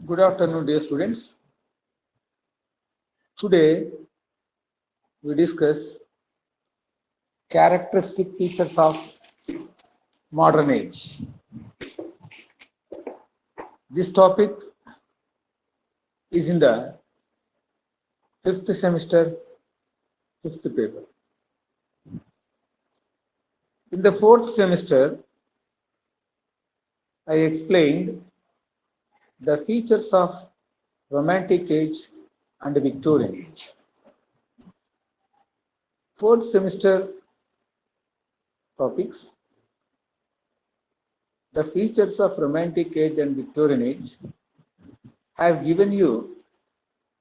Good afternoon, dear students. Today we discuss characteristic features of modern age. This topic is in the 5th semester, 5th paper. In the 4th semester, I explained the features of Romantic age and Victorian age. 4th semester topics: the features of Romantic age and Victorian age have given you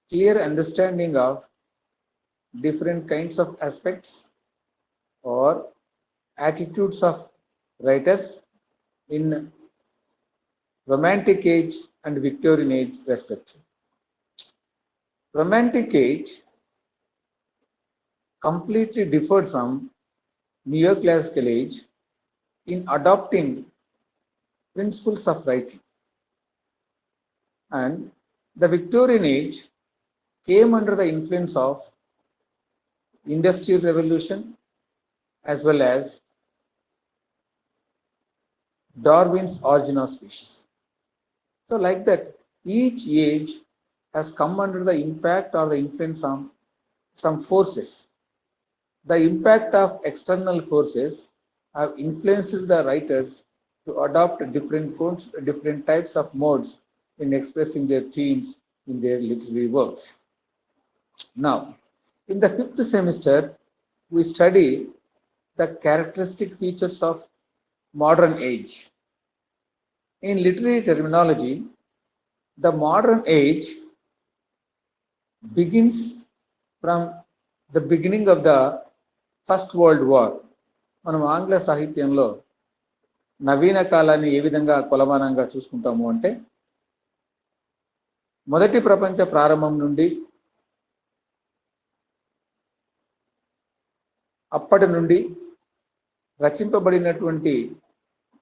clear understanding of different kinds of aspects or attitudes of writers in Romantic age and Victorian age respectively. Romantic age completely differed from Neoclassical age in adopting principles of writing, and the Victorian age came under the influence of Industrial Revolution as well as Darwin's Origin of Species. So like that, each age has come under the impact or the influence of some forces. The impact of external forces have influenced the writers to adopt different types of modes in expressing their themes in their literary works. Now, in the 5th semester, we study the characteristic features of modern age. In literary terminology, the modern age begins from the beginning of the First World War. మనం ఆంగ్ల సాహిత్యంలో నవీన కాలాన్ని ఏ విధంగా కొలమానంగా చూసుకుంటాము అంటే, మొదటి ప్రపంచ ప్రారంభం నుండి అప్పటి నుండి రచింపబడినటువంటి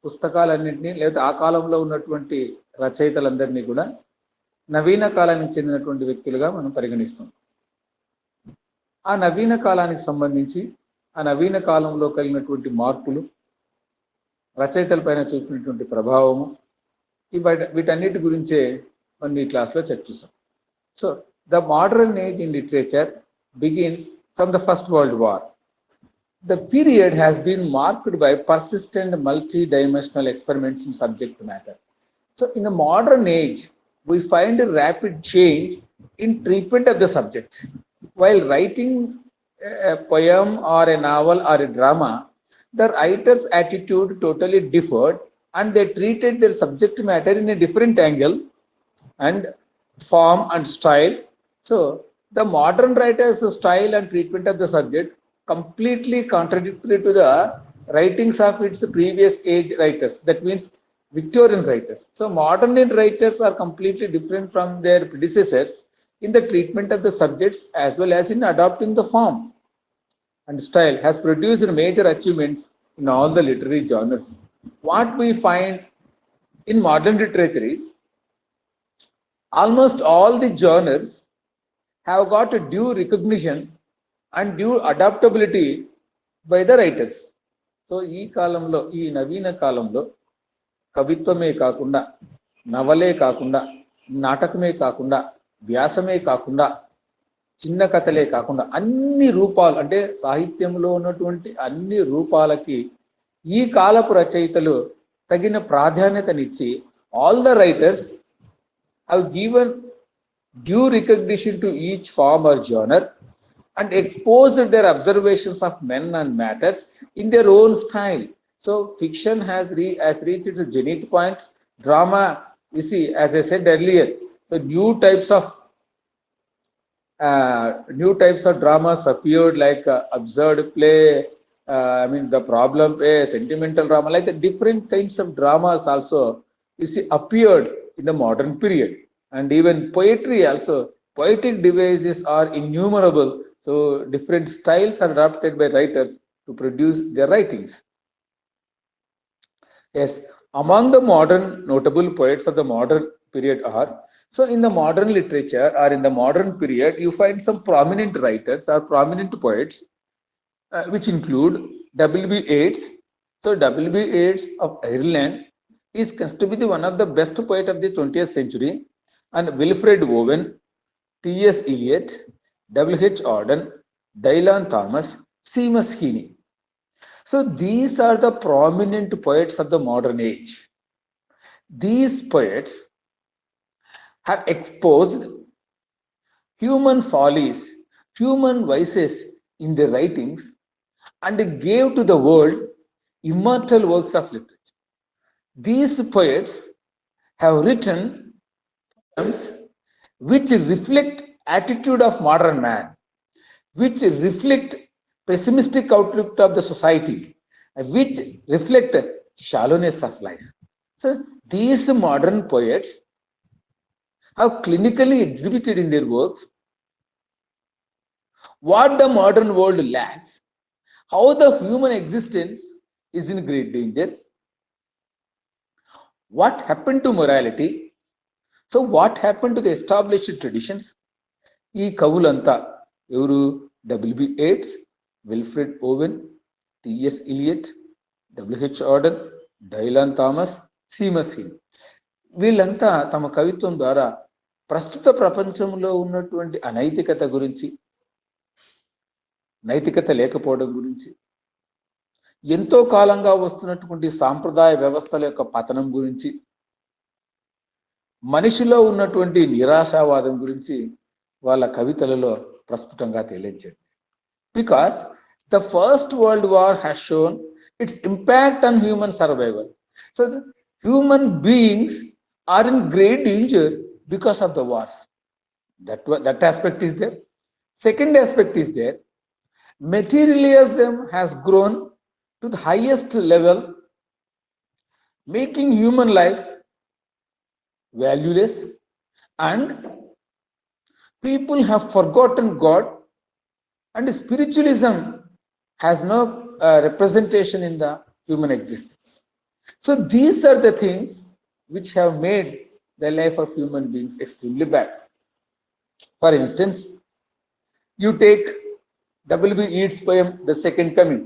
పుస్తకాలన్నింటినీ లేదా ఆ కాలంలో ఉన్నటువంటి రచయితలందరినీ కూడా నవీన కాలానికి చెందినటువంటి వ్యక్తులుగా మనం పరిగణిస్తాం. ఆ నవీన కాలానికి సంబంధించి ఆ నవీన కాలంలో కలిగినటువంటి మార్పులు, రచయితలపైన చూపినటువంటి ప్రభావము, వీటన్నిటి గురించే మనం ఈ క్లాస్లో చర్చిస్తాం. So the modern age in literature begins from the first world war. The period has been marked by persistent multi-dimensional experiments in subject matter. So in the modern age, we find a rapid change in treatment of the subject. While writing a poem or a novel or a drama, the writer's attitude totally differed and they treated their subject matter in a different angle and form and style. So the modern writer's style and treatment of the subject completely contradictory to the writings of its previous age writers. That means Victorian writers. So modern writers are completely different from their predecessors in the treatment of the subjects as well as in adopting the form and style, has produced major achievements in all the literary genres. What we find in modern literature is almost all the genres have got a due recognition and due adaptability by the writers. So ఈ కాలంలో, ఈ నవీన కాలంలో కవిత్వమే కాకుండా, నవలే కాకుండా, నాటకమే కాకుండా, వ్యాసమే కాకుండా, చిన్న కథలే కాకుండా అన్ని రూపాలు, అంటే సాహిత్యంలో ఉన్నటువంటి అన్ని రూపాలకి ఈ కాలపు రచయితలు తగిన ప్రాధాన్యతనిచ్చి all the writers have given due recognition to each form or genre and exposed their observations of men and matters in their own style. So fiction has reached its zenith point. Drama, you see, as I said earlier, the new types of dramas appeared, like absurd play, the problem play, sentimental drama, like the different kinds of dramas also, you see, appeared in the modern period. And even poetry also, poetic devices are innumerable. So different styles are adopted by writers to produce their writings. Yes, Among the modern notable poets of the modern period are, so in the modern literature or in the modern period, you find some prominent writers or prominent poets, which include W.B. Yeats. So W.B. Yeats of Ireland is considered to be one of the best poet of the 20th century, and Wilfred Owen, T.S. Eliot, W.H. Auden, Dylan Thomas, Seamus Heaney. So these are the prominent poets of the modern age. These poets have exposed human follies, human vices in their writings, and gave to the world immortal works of literature. These poets have written poems which reflect attitude of modern man, which reflect pessimistic outlook of the society, which reflect shallowness of life. So these modern poets have clinically exhibited in their works what the modern world lacks, how the human existence is in great danger, what happened to morality, so what happened to the established traditions. ఈ కవులంతా ఎవరు? W.B. Yeats, Wilfred Owen, T.S. Eliot, W.H. Auden, Dylan Thomas, Seamus Heaney. వీళ్ళంతా తమ కవిత్వం ద్వారా ప్రస్తుత ప్రపంచంలో ఉన్నటువంటి అనైతికత గురించి, నైతికత లేకపోవడం గురించి, ఎంతో కాలంగా వస్తున్నటువంటి సాంప్రదాయ వ్యవస్థల యొక్క పతనం గురించి, మనిషిలో ఉన్నటువంటి నిరాశావాదం గురించి వాళ్ళ కవితలలో ప్రస్ఫుటంగా తెలియజేయండి. Because the first world war has shown it's impact on human survival. So human beings are in great danger because of the wars. That aspect is there. Second aspect is there. Materialism has grown to the highest level, making human life valueless, and people have forgotten God, and spiritualism has no representation in the human existence. So these are the things which have made the life of human beings extremely bad. For instance, you take W.B. Yeats' poem, The Second Coming,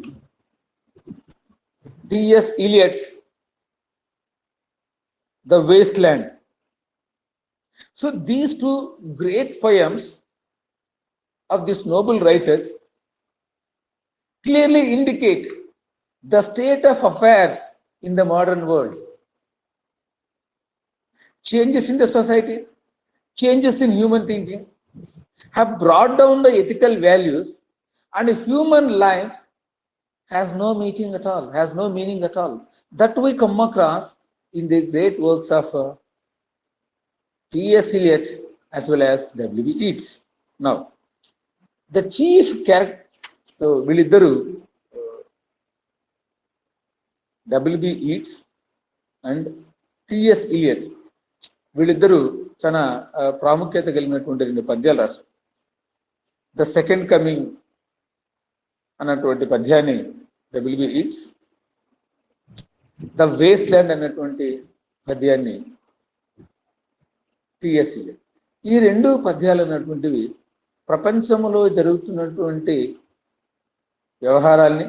T.S. Eliot's The Waste Land. So these two great poems of these noble writers clearly indicate the state of affairs in the modern world. Changes in the society, changes in human thinking have brought down the ethical values, and human life has no meaning at all, has no meaning at all. That we come across in the great works of T.S. Eliot as well as W.B. Yeats. Now, the chief character, so వీళ్ళిద్దరు W.B. Yeats and T.S. Eliot, వీళ్ళిద్దరూ చాలా ప్రాముఖ్యత కలిగినటువంటి రెండు పద్యాలు రాశారు. The second coming అన్నటువంటి పద్యాన్ని W.B. Yeats, the waste land అన్నటువంటి పద్యాన్ని T.S. Eliot. ఈ రెండు పద్యాలు అన్నటువంటివి ప్రపంచంలో జరుగుతున్నటువంటి వ్యవహారాల్ని,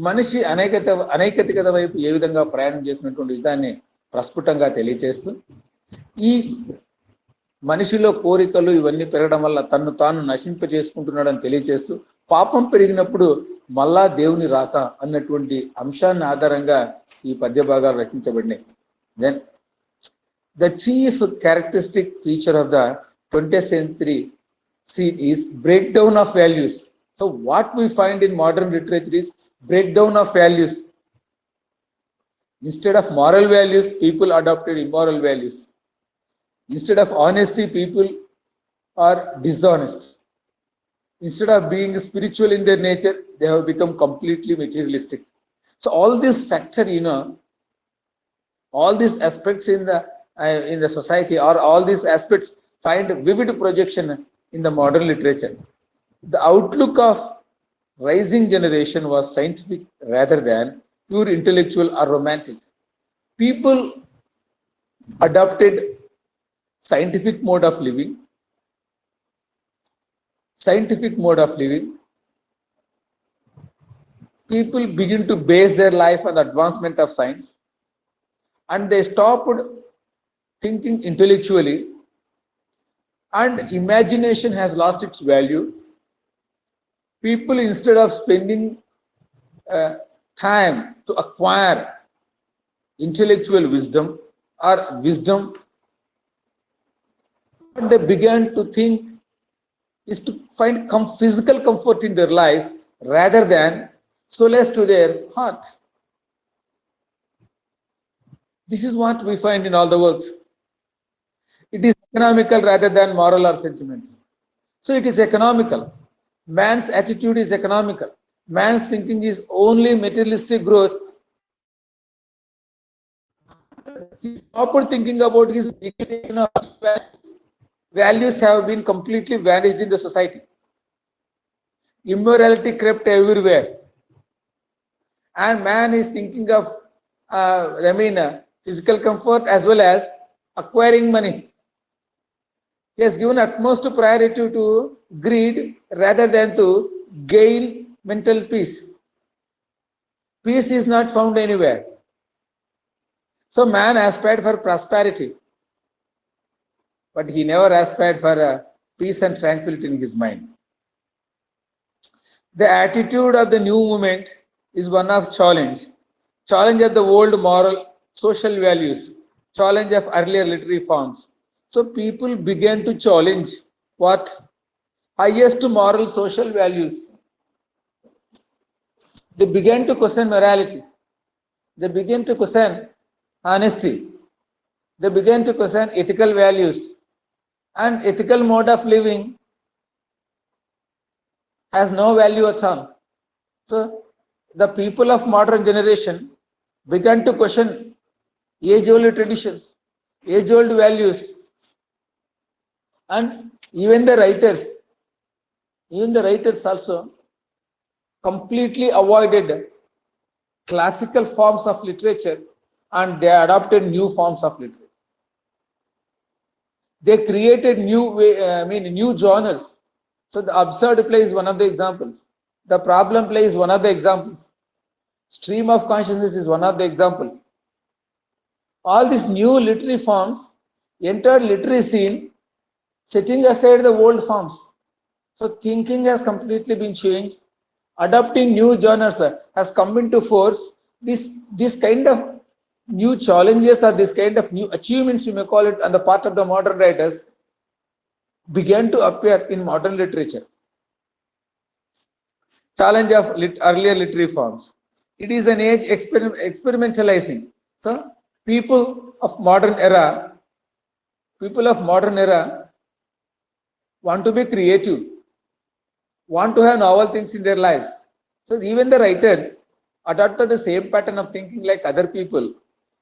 మనిషి అనైతికత వైపు ఏ విధంగా ప్రయాణం చేసినటువంటి విధాన్ని ప్రస్ఫుటంగా తెలియజేస్తూ, ఈ మనిషిలో కోరికలు ఇవన్నీ పెరగడం వల్ల తన్ను తాను నశింపజేసుకుంటున్నాడని తెలియజేస్తూ, పాపం పెరిగినప్పుడు మళ్ళా దేవుని రాక అన్నటువంటి అంశాన్ని ఆధారంగా ఈ పద్య భాగాలు రచించబడినాయి. Then the chief characteristic feature of the 20th century scene is breakdown of values. So what we find in modern literature is breakdown of values. Instead of moral values, people adopted immoral values. Instead of honesty, people are dishonest. Instead of being spiritual in their nature, they have become completely materialistic. So all this factor, all these aspects in the society, or all these aspects find vivid projection in the modern literature. The outlook of rising generation was scientific rather than pure intellectual or romantic. people adopted scientific mode of living. People begin to base their life on the advancement of science, and they stopped thinking intellectually, and imagination has lost its value. People, instead of spending time to acquire intellectual wisdom or wisdom, what they began to think is to find physical comfort in their life rather than solace to their heart. This is what we find in all the works. It is economical rather than moral or sentimental. So it is economical. Man's attitude is economical. Man's thinking is only materialistic growth. He stopped thinking about his values have been completely vanished in the society. Immorality crept everywhere. And man is thinking of physical comfort as well as acquiring money. He has given utmost priority to greed rather than to gain mental peace. Peace is not found anywhere. So man aspired for prosperity, but he never aspired for peace and tranquility in his mind. The attitude of the new movement is one of challenge of the old moral social values, challenge of earlier literary forms. So people began to challenge what? Highest moral social values. They began to question morality. They began to question honesty. They began to question ethical values. And ethical mode of living has no value at all. So the people of modern generation began to question age-old traditions, age-old values, and even the writers also completely avoided classical forms of literature and they adopted new forms of literature. They created new genres. So the absurd play is one of the examples. The problem play is one of the examples. Stream of consciousness is one of the examples. All these new literary forms entered literary scene, setting aside the old forms. So thinking has completely been changed. Adopting new genres has come into force. This kind of new challenges or this kind of new achievements, you may call it, on the part of the modern writers began to appear in modern literature. Challenge of earlier literary forms. It is an age experimentalizing. So people of modern era want to be creative, want to have novel things in their lives. So even the writers adopted the same pattern of thinking like other people,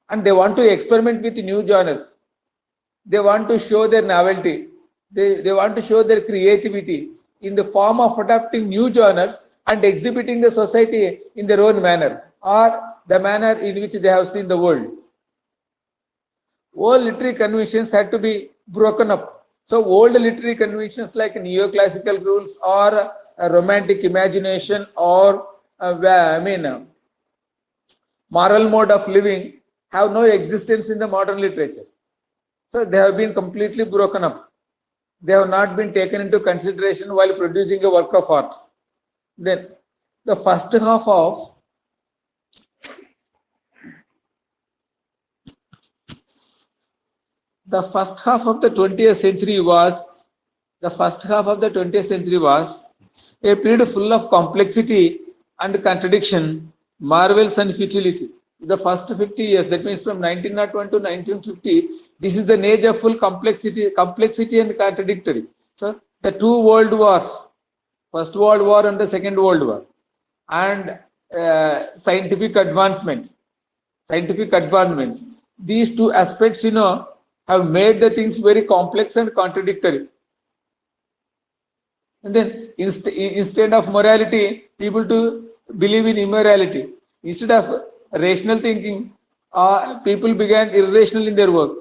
and they want to experiment with new genres. They want to show their novelty. They want to show their creativity in the form of adopting new genres and exhibiting the society in their own manner or the manner in which they have seen the world. Old literary conventions had to be broken up. So old literary conventions like neoclassical rules or romantic imagination or moral mode of living have no existence in the modern literature. So they have been completely broken up. They have not been taken into consideration while producing a work of art. Then the first half of the 20th century was a period full of complexity and contradiction, marvels and futility. The first 50 years, that means from 1901 to 1950, this is the age of full complexity and contradictory. So the two world wars, First World War and the Second World War, and scientific advancements. These two aspects, have made the things very complex and contradictory. And then instead of morality, people to believe in immorality. Instead of rational thinking, people began irrational in their work.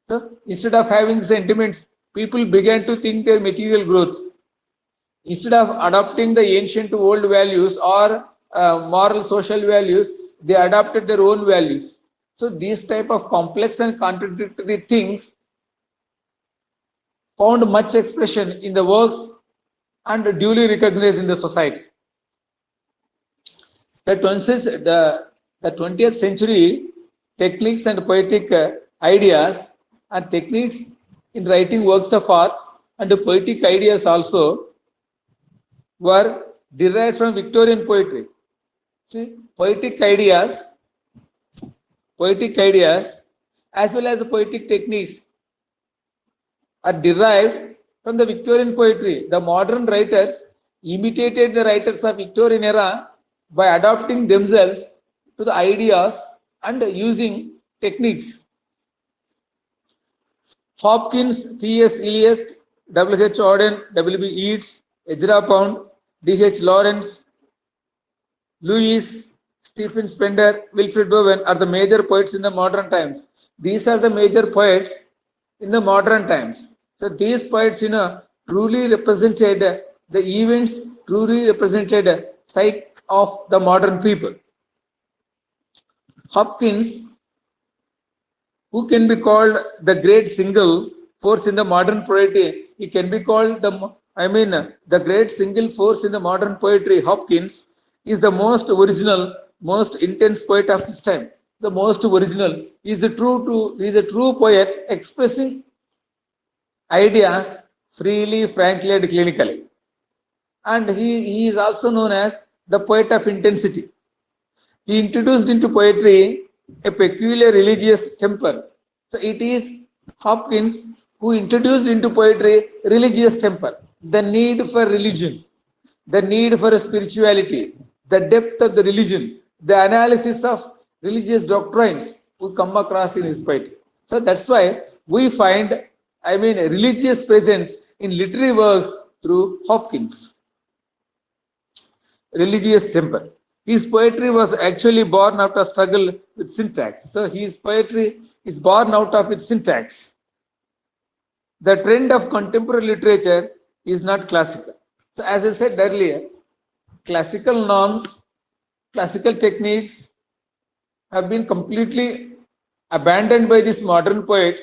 So instead of having sentiments, people began to think their material growth. Instead of adopting the ancient old values or moral social values, they adopted their own values. So these type of complex and contradictory things found much expression in the works and duly recognized in the society. The 20th century techniques and poetic ideas and techniques in writing works of art and the poetic ideas also were derived from Victorian poetry. See, poetic ideas as well as the poetic techniques are derived from the Victorian poetry. The modern writers imitated the writers of Victorian era by adopting themselves to the ideas and using techniques. Hopkins, T.S. Eliot, W.H. Auden, W.B. Yeats, Ezra Pound, D.H. Lawrence, Lewis, Stephen Spender, Wilfred Bowen are the major poets in the modern times. These are the major poets in the modern times. So these poets, truly represented the events, truly represented psyche of the modern people. Hopkins, who can be called the great single force in the modern poetry, he can be called the great single force in the modern poetry. Hopkins is the most original, most intense poet of his time. The most original. He is a true poet expressing ideas freely, frankly, and clinically. And he is also known as the poet of intensity. He introduced into poetry a peculiar religious temper. So it is Hopkins who introduced into poetry religious temper, the need for religion, the need for spirituality, the depth of the religion, the analysis of religious doctrines we come across in his poetry. So that's why we find, a religious presence in literary works through Hopkins. Religious temper. His poetry was actually born out of struggle with syntax. So his poetry is born out of its syntax. The trend of contemporary literature is not classical. So as I said earlier, classical norms, classical techniques have been completely abandoned by these modern poets,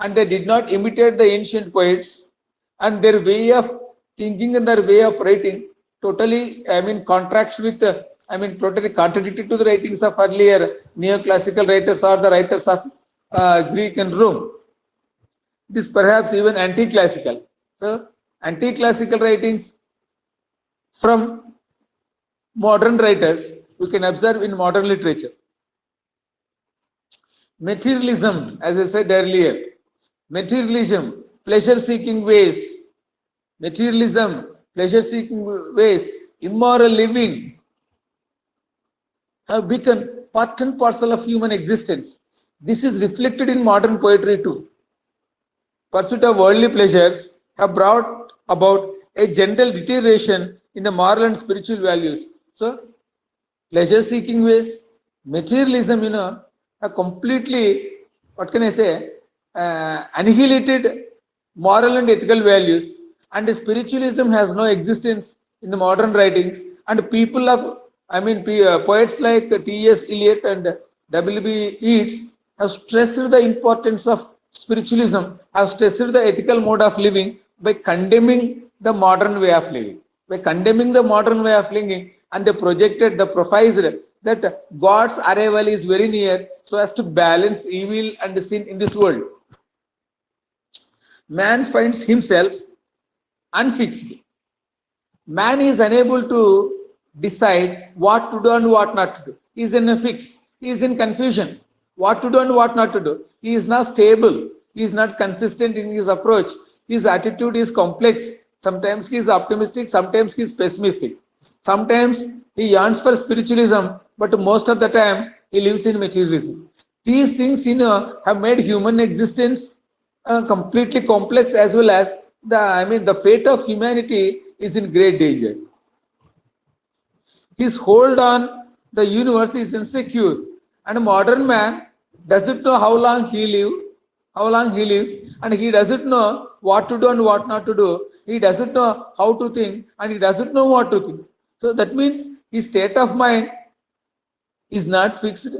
and they did not imitate the ancient poets, and their way of thinking and their way of writing totally, contracts with, totally contradicted to the writings of earlier neoclassical writers or the writers of Greek and Rome. This perhaps even anti-classical. So, anti-classical writings from modern writers we can observe in modern literature. Materialism, as I said earlier, materialism, pleasure-seeking ways, immoral living have become part and parcel of human existence. This is reflected in modern poetry too. Pursuit of worldly pleasures have brought about a general deterioration in the moral and spiritual values. So, pleasure-seeking ways, materialism, have completely, annihilated moral and ethical values, and spiritualism has no existence in the modern writings. And people of, poets like T.S. Eliot and W.B. Yeats have stressed the importance of spiritualism, have stressed the ethical mode of living by condemning the modern way of living. And they projected, the prophesized that God's arrival is very near so as to balance evil and sin in this world. Man finds himself unfixed. Man is unable to decide what to do and what not to do. He is in a fix. He is in confusion. What to do and what not to do. He is not stable. He is not consistent in his approach. His attitude is complex. Sometimes he is optimistic, sometimes he is pessimistic. Sometimes he yearns for spiritualism, but most of the time he lives in materialism. These things, have made human existence completely complex, as well as the fate of humanity is in great danger. His hold on the universe is insecure, and modern man doesn't know how long he lives, and he doesn't know what to do and what not to do. He doesn't know how to think, and he doesn't know what to think. So that means his state of mind is not fixed,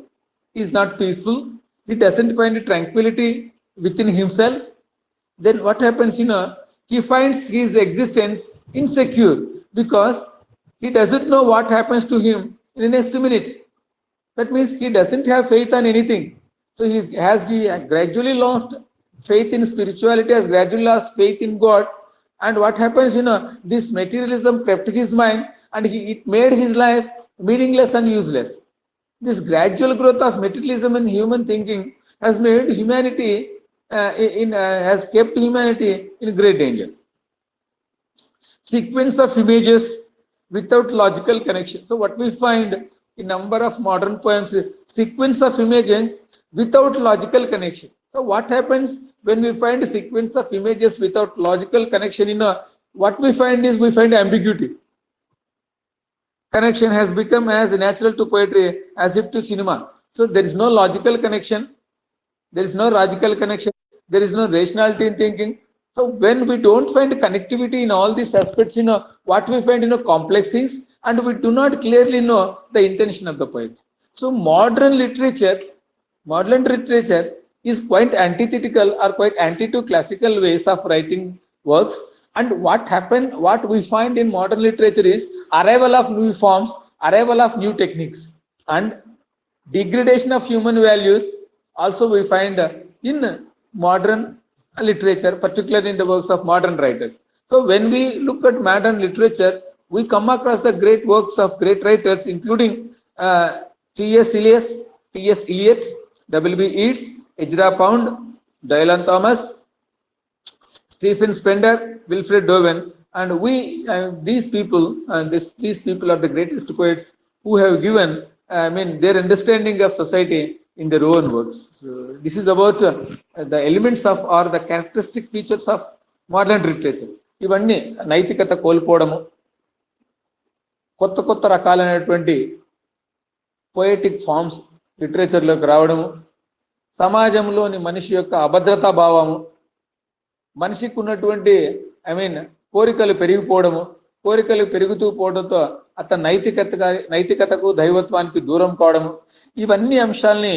is not peaceful. He doesn't find tranquility within himself. Then what happens? He finds his existence insecure because he doesn't know what happens to him in the next minute. That means he doesn't have faith on anything. So he gradually lost faith in spirituality, has gradually lost faith in God. And what happens? This materialism crept his mind, and it made his life meaningless and useless. This gradual growth of materialism in human thinking has made humanity has kept humanity in great danger. Sequence of images without logical connection. So what we find in number of modern poems is sequence of images without logical connection. So what happens when we find a sequence of images without logical connection? What we find is we find ambiguity. Connection has become as natural to poetry as if to cinema. So there is no logical connection. There is no logical connection. There is no rationality in thinking. So when we don't find connectivity in all these aspects, what we find, complex things, and we do not clearly know the intention of the poet. So modern literature is quite antithetical or quite anti to classical ways of writing works. And what we find in modern literature is arrival of new forms, arrival of new techniques, and degradation of human values. Also we find in modern literature, particularly in the works of modern writers. So when we look at modern literature, we come across the great works of great writers, including T.S. Eliot, W.B. Yeats, Ezra Pound, Dylan Thomas, Stephen Spender, Wilfred Owen, and these people are the greatest poets who have given, their understanding of society in their own words. So this is about the elements of or the characteristic features of modern literature. ఇవన్నీ నైతికత కోల్పోవడము, కొత్త రకాలైనటువంటి poetic forms లిటరేచర్లోకి రావడము, సమాజంలోని మనిషి యొక్క అభద్రతా భావము, మనిషికి ఉన్నటువంటి కోరికలు పెరిగిపోవడము, కోరికలు పెరుగుతూ పోవడంతో అతను నైతికతకు దైవత్వానికి దూరం కావడము, ఇవన్నీ అంశాలని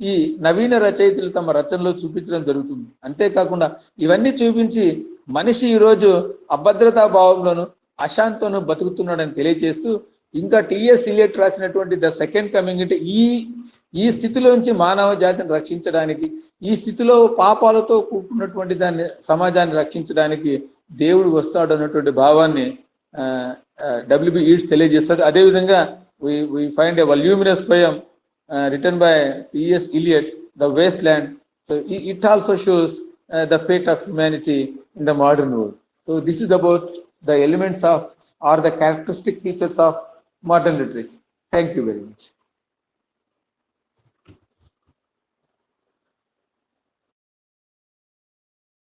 ఈ నవీన రచయితలు తమ రచనలో చూపించడం జరుగుతుంది. అంతేకాకుండా ఇవన్నీ చూపించి మనిషి ఈరోజు అభద్రతా భావంలోను అశాంతను బతుకుతున్నాడని తెలియజేస్తూ, ఇంకా టిఎస్ ఎలియట్ రాసినటువంటి ద సెకండ్ కమింగ్ అంటే ఈ స్థితిలోంచి మానవ జాతిని రక్షించడానికి, ఈ స్థితిలో పాపాలతో కూడుకున్నటువంటి సమాజాన్ని రక్షించడానికి దేవుడు వస్తాడు అన్నటువంటి భావాన్ని W.B. Yeats తెలియజేస్తాడు. అదేవిధంగా we find a voluminous poem written by T.S. Eliot, The Wasteland. So it also shows the fate of humanity in the modern world. So this is about the elements of or the characteristic features of modern literature. Thank you very much.